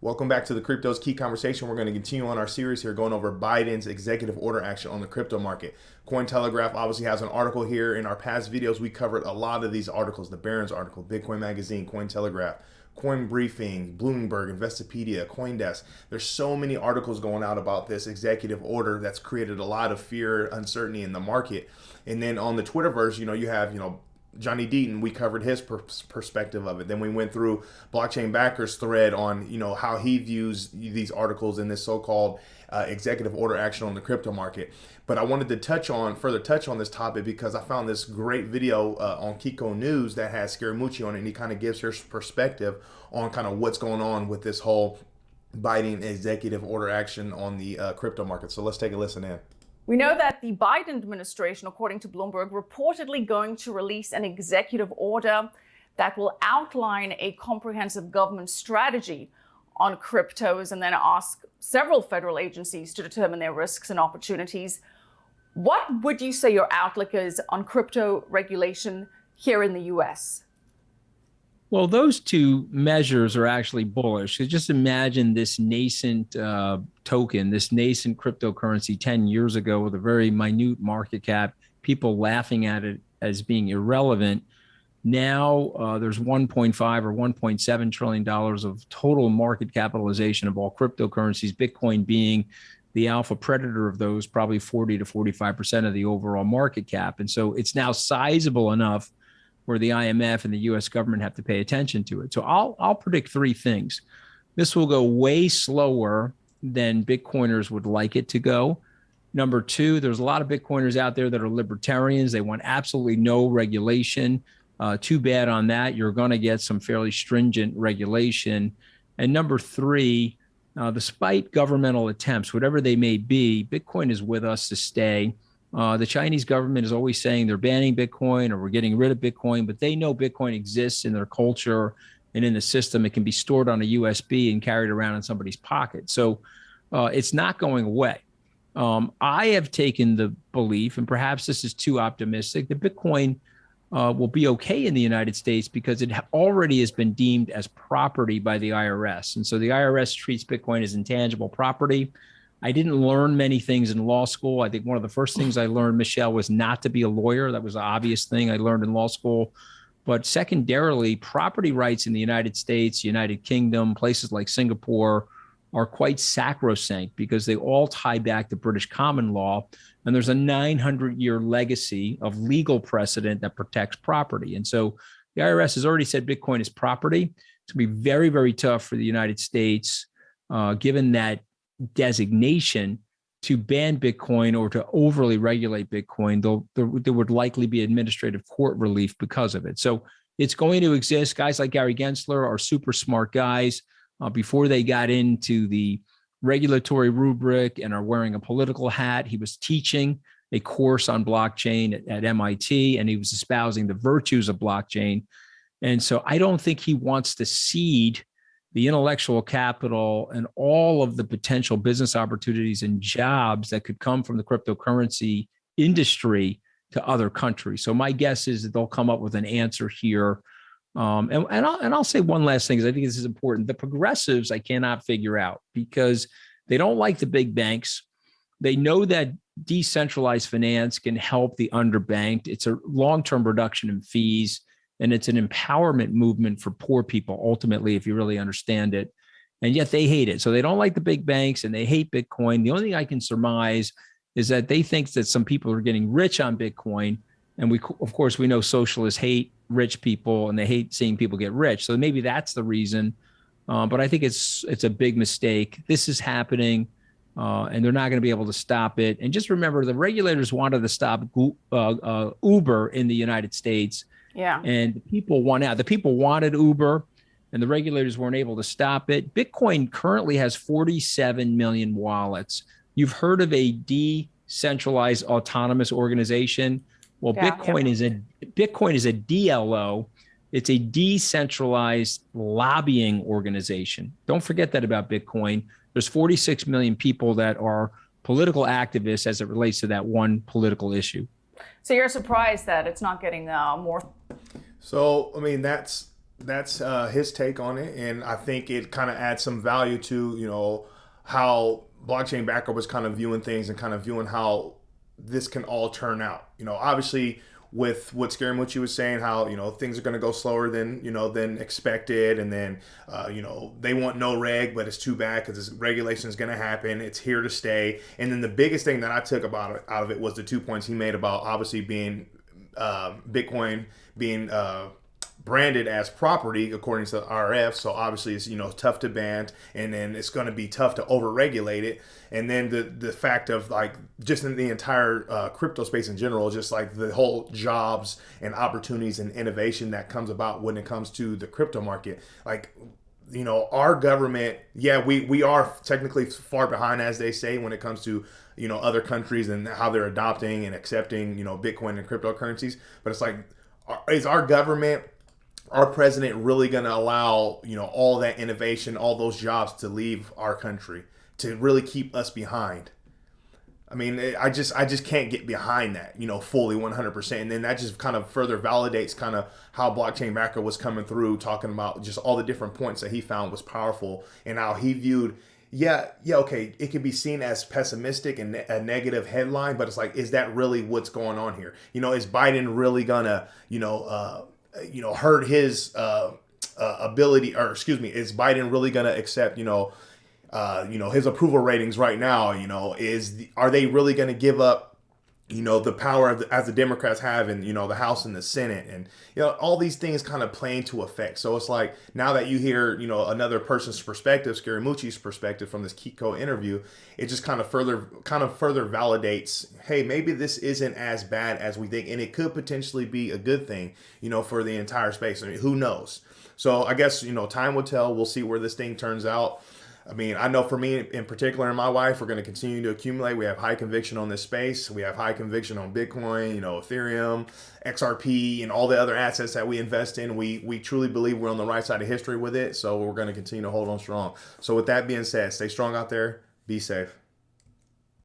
Welcome back to the Crypto's Key Conversation. We're going to continue on our series here going over Biden's executive order action on the crypto market. Cointelegraph obviously has an article here. In our past videos, we covered a lot of these articles. The Barron's article, Bitcoin Magazine, Cointelegraph, Coin Briefing, Bloomberg, Investopedia, CoinDesk. There's so many articles going out about this executive order that's created a lot of fear, uncertainty in the market. And then on the Twitterverse, you have, Johnny Deaton, we covered his perspective of it. Then we went through Blockchain Backer's thread on, how he views these articles in this so-called executive order action on the crypto market. But I wanted to further touch on this topic because I found this great video on Kiko News that has Scaramucci on it, and he kind of gives his perspective on kind of what's going on with this whole Biden executive order action on the crypto market. So let's take a listen in. We know that the Biden administration, according to Bloomberg, reportedly going to release an executive order that will outline a comprehensive government strategy on cryptos and then ask several federal agencies to determine their risks and opportunities. What would you say your outlook is on crypto regulation here in the U.S.? Well, those two measures are actually bullish. So just imagine this nascent token, this nascent cryptocurrency 10 years ago with a very minute market cap, people laughing at it as being irrelevant. Now there's 1.5 or $1.7 trillion of total market capitalization of all cryptocurrencies, Bitcoin being the alpha predator of those, probably 40 to 45% of the overall market cap. And so it's now sizable enough where the IMF and the US government have to pay attention to it. So I'll predict three things. This will go way slower than Bitcoiners would like it to go. Number two, there's a lot of Bitcoiners out there that are libertarians. They want absolutely no regulation. Too bad on that. You're going to get some fairly stringent regulation. And number three, despite governmental attempts, whatever they may be, Bitcoin is with us to stay. The Chinese government is always saying they're banning Bitcoin or we're getting rid of Bitcoin, but they know Bitcoin exists in their culture and in the system. It can be stored on a USB and carried around in somebody's pocket. So it's not going away. I have taken the belief, and perhaps this is too optimistic, that Bitcoin will be okay in the United States because it already has been deemed as property by the IRS. And so the IRS treats Bitcoin as intangible property. I didn't learn many things in law school. I think one of the first things I learned, Michelle, was not to be a lawyer. That was an obvious thing I learned in law school. But secondarily, property rights in the United States, United Kingdom, places like Singapore are quite sacrosanct because they all tie back to British common law. And there's a 900-year legacy of legal precedent that protects property. And so the IRS has already said Bitcoin is property. It's going to be very, very tough for the United States, given that designation, to ban Bitcoin or to overly regulate Bitcoin. There would likely be administrative court relief because of it. So it's going to exist. Guys like Gary Gensler are super smart guys. Before they got into the regulatory rubric and are wearing a political hat, he was teaching a course on blockchain at MIT, and he was espousing the virtues of blockchain. And so I don't think he wants to cede the intellectual capital and all of the potential business opportunities and jobs that could come from the cryptocurrency industry to other countries. So my guess is that they'll come up with an answer here. And I'll say one last thing, because I think this is important. The progressives I cannot figure out because they don't like the big banks. They know that decentralized finance can help the underbanked. It's a long-term reduction in fees. And it's an empowerment movement for poor people, ultimately, if you really understand it. And yet they hate it. So they don't like the big banks and they hate Bitcoin. The only thing I can surmise is that they think that some people are getting rich on Bitcoin. And of course, we know socialists hate rich people and they hate seeing people get rich. So maybe that's the reason. But I think it's a big mistake. This is happening and they're not going to be able to stop it. And just remember, the regulators wanted to stop Uber in the United States. Yeah. And the people won out. The people wanted Uber and the regulators weren't able to stop it. Bitcoin currently has 47 million wallets. You've heard of a decentralized autonomous organization. Well, Yeah, Bitcoin is a DLO. It's a decentralized lobbying organization. Don't forget that about Bitcoin. There's 46 million people that are political activists as it relates to that one political issue. So you're surprised that it's not getting more. So, I mean, that's That's his take on it, and I think it kind of adds some value to how blockchain backer was kind of viewing things and kind of viewing how this can all turn out. Obviously with what Scaramucci was saying, how things are going to go slower than expected, and then they want no reg, but it's too bad because this regulation is going to happen. It's here to stay. And then the biggest thing that I took out of it was the 2 points he made about obviously being Bitcoin being branded as property according to the RF. So obviously it's tough to ban, and then it's going to be tough to overregulate it. And then the fact of like just in the entire crypto space in general, just like the whole jobs and opportunities and innovation that comes about when it comes to the crypto market. Like our government, yeah, we are technically far behind, as they say, when it comes to other countries and how they're adopting and accepting Bitcoin and cryptocurrencies. But it's like, is our government, our president, really going to allow all that innovation, all those jobs to leave our country, to really keep us behind? I mean, I just can't get behind that, fully 100%. And then that just kind of further validates kind of how blockchain backer was coming through, talking about just all the different points that he found was powerful, and how he viewed, okay, it could be seen as pessimistic and a negative headline, but it's like, is that really what's going on here? Is Biden really gonna, hurt his ability, or excuse me, is Biden really gonna accept, his approval ratings right now? Are they really gonna give up, the power as the Democrats have in, the House and the Senate, and all these things kind of play into effect. So it's like, now that you hear another person's perspective, Scaramucci's perspective from this Kiko interview, it just kind of further validates, hey, maybe this isn't as bad as we think, and it could potentially be a good thing, for the entire space. I mean, who knows? So I guess time will tell. We'll see where this thing turns out. I mean, I know for me in particular and my wife, we're going to continue to accumulate. We have high conviction on this space. We have high conviction on Bitcoin, Ethereum, XRP, and all the other assets that we invest in. We truly believe we're on the right side of history with it. So we're going to continue to hold on strong. So with that being said, stay strong out there. Be safe.